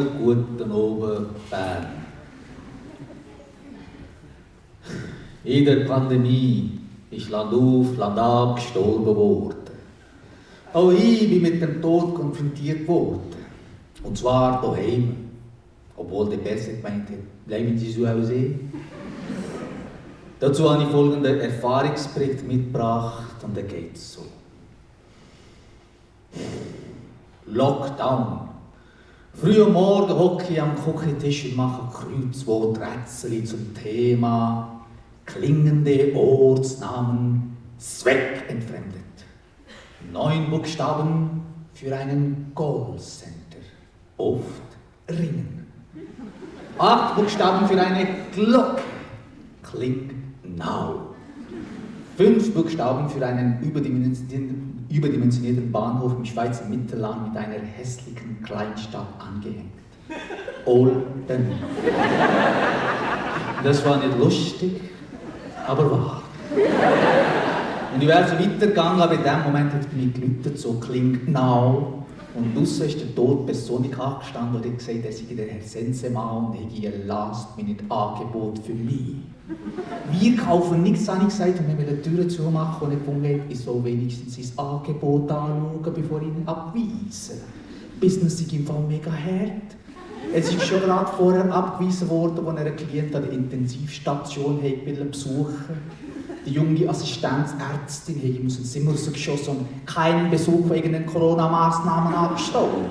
guten Abend, Bern. In der Pandemie ist Land auf, Land ab gestorben worden. Auch ich bin mit dem Tod konfrontiert worden. Und zwar daheim. Obwohl der Besser gemeint hat, bleiben Sie zu Hause. Dazu habe ich folgenden Erfahrungsbericht mitgebracht und der geht so. Lockdown. Früh am Morgen hocke ich am Küchentisch und mache Kreuzworträtsel zum Thema klingende Ortsnamen zweckentfremdet. 9 Buchstaben für einen Callcenter. Oft ringen. 8 Buchstaben für eine Glocke. Kling now. 5 Buchstaben für einen überdimensionierten Bahnhof im Schweizer Mittelland mit einer hässlichen Kleinstadt angehängt. Olden. Das war nicht lustig, aber wahr. Und ich wäre so weitergegangen, aber in dem Moment hat es mich geläutet, so klingt now. Und draussen ist der tote Person angestanden und hat gesagt, er sei der Herr Sensemann und hätte ein Last-Minute-Angebot für mich. Wir kaufen nichts, habe ich gesagt, und wenn wir die Türen zumachen und nicht gefunden, ich soll wenigstens sein Angebot anschauen, bevor ich ihn abweise. Business ist im Fall mega hart. Es ist schon gerade vorher abgewiesen worden, als er einen Klient an der Intensivstation besuchen wollte. Die junge Assistenzärztin hat ihm aus dem Zimmer rausgeschossen und keinen Besuch wegen den Corona-Maßnahmen angestoßen.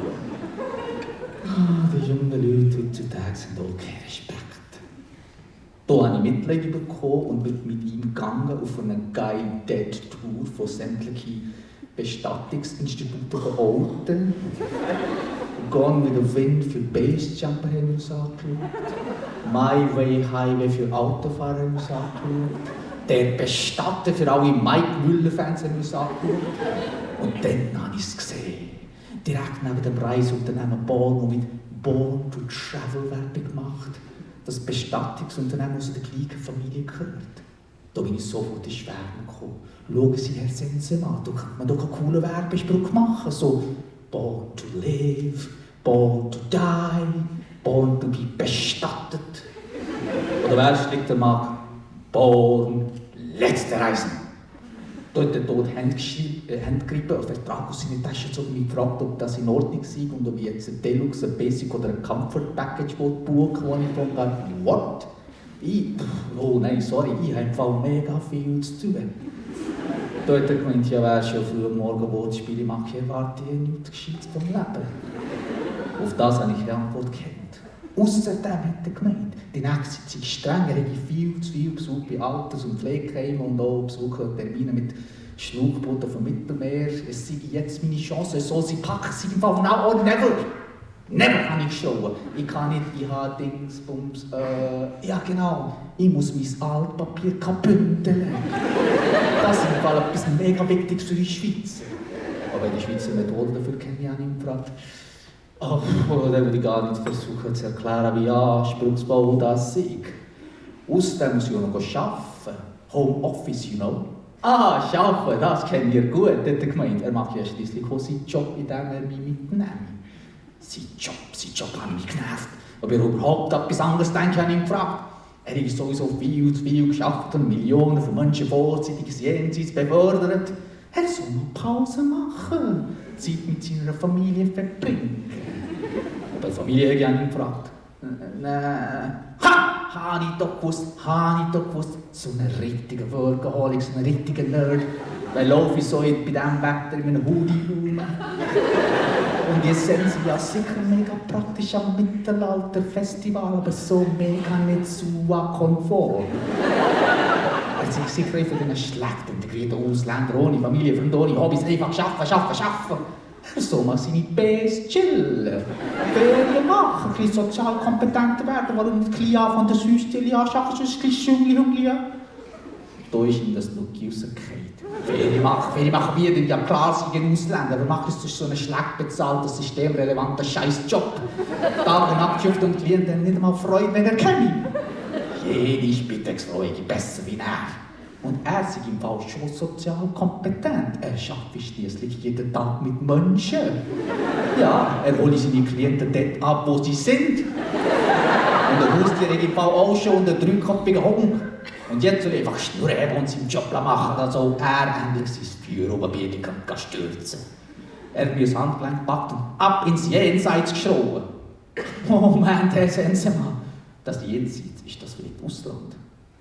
Die jungen Leute heutzutage sind auch kein Respekt. Da habe ich Mitleid bekommen und bin mit ihm gegangen auf eine Guided Tour von sämtlichen Bestattungsinstituten von Orten. Gone with the Wind für Bassjumper haben wir uns angeschaut. My Way Highway für Autofahrer haben wir uns angeschaut. Der Bestatter für alle Mike Müller-Fans haben wir uns angeschaut. Und dann habe ich es gesehen. Direkt neben dem Reiseunternehmen Born, das mit Born to Travel Werbung macht. Das Bestattungsunternehmen aus der gleichen Familie gehört. Da bin ich sofort in Schwärme gekommen. Schauen Sie, Herr Sensemann, da kann man doch einen coolen Werbespruch machen. So, born to live, born to die, born to be bestattet. Oder wer schlägt der mag? Born, letzte Reise. Da hat der Tod Hände gegriffen, einen Vertrag aus seiner Tasche gezogen und mich gefragt, ob das in Ordnung sei und ob ich jetzt ein Deluxe, ein Basic oder ein Comfort Package buchen wo ich dann dachte, what? Oh nein, sorry, ich habe im Fall mega viel zu tun. Da hat er gemeint, ja, wer schon früh am Morgen Wortspiele macht, ich erwarte nichts Gescheites vom Leben. Auf das habe ich die Antwort gekannt. Außerdem hat er gemeint, die nächste Zeit streng, er hätte viel zu viel Besuch bei Alters- und Pflegeheimen und auch Besuchertermine mit Schlauchbooten vom Mittelmeer. Es sei jetzt meine Chance, es soll sie packen, sie im Fall now or never. Never kann ich schauen. Ich kann nicht, ich habe Dingsbums, ja genau, ich muss mein Altpapier bündeln. Das ist im Fall etwas mega Wichtiges für die Schweiz. Aber die Schweizer Methode dafür kenne ich auch nicht gefragt. Oh, da würde ich gar nicht versuchen zu erklären, wie anspruchsvoll das sei. Außerdem muss ich auch noch arbeiten. Homeoffice, you know. Ah, arbeiten, das kennt ihr gut, hat er gemeint. Er macht ja schliesslich auch seinen Job, in dem er mich mitnimmt. Sein Job hat mich genervt. Ob er überhaupt etwas anderes denkt, habe ich ihn gefragt. Er hat sowieso viel zu viel geschafft und Millionen von Menschen vorzeitig ins Jenseits befördert. Er soll noch Pause machen, Zeit mit seiner Familie verbringen. Aber die Familie hat ihn gefragt. Nein. Habe ich doch gewusst. So ein richtiger Workaholic, so ein richtiger Nerd. Weil laufe ich so bei diesem Wetter in einem Hoodie rum. Und die sind ja sicher mega praktisch am Mittelalter-Festival, aber so mega nicht zu Komfort. Also ich sicher von diesen schlecht integrierten Ausländern ohne Familie, Freunde, ohne Hobbys, einfach arbeiten. Er soll mal seine Base chillen, Ferien machen, ein bisschen sozial kompetenter werden, warum nicht ein von der Süßstelle anschaffen, sonst ein bisschen Schungli. Da ist ihm das Lucky rausgefallen. Ferien machen wir denn ja klar, sie sind Ausländer, aber machen es so einen schlecht bezahlten, systemrelevanten Scheißjob. Tag- und Nachtschicht und Klienten nicht einmal Freude, wenn er kenne. Jede Spitex-Freude besser wie er. Und er ist im Fall schon sozial kompetent. Er arbeitet schließlich jeden Tag mit Menschen. Ja, er holt seine Klienten dort ab, wo sie sind. Und der Haustier im Fall auch schon und der dreiköpfige Hund. Und jetzt soll er einfach schnurren und seinen Job machen, dann soll er endlich sein Feuer oben bei stürzen. Er hat mir das Handgelenk gepackt und ab ins Jenseits geschrien. Oh Mann, der Sensemann. Das Jenseits, ist das vielleicht Ausland?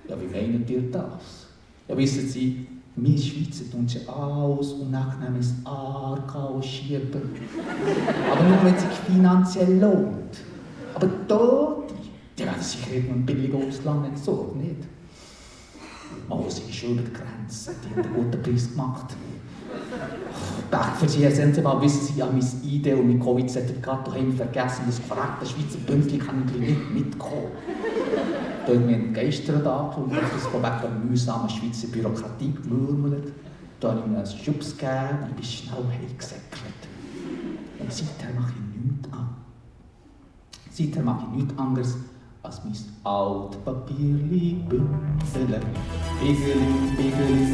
Ja, wie meinen ihr das? Ja, wissen Sie, wir Schweizer tun sie alles unangenehmes Aargau schieben. Aber nur, wenn es sich finanziell lohnt. Aber die werden sicher irgendein billiger Ausland entsorgt, nicht? Oh, sie ist schon über die Grenze, die haben einen guten Preis gemacht. Danke für Sie, Herr Sensemann, wissen Sie, ja, mein ID und mein Covid-Zertifikat daheim vergessen, das korrekte Schweizer Pünktchen kann ich nicht mitkommen. Da haben wir gestern angeschaut, das von wegen der mühsamen Schweizer Bürokratie gemurmelt. Da habe ich mir einen Schubs gegeben und bin schnell heimgesäckelt. Und seither mache ich nichts anderes, als mein Altpapierli bündeln. Bigeli, bigeli,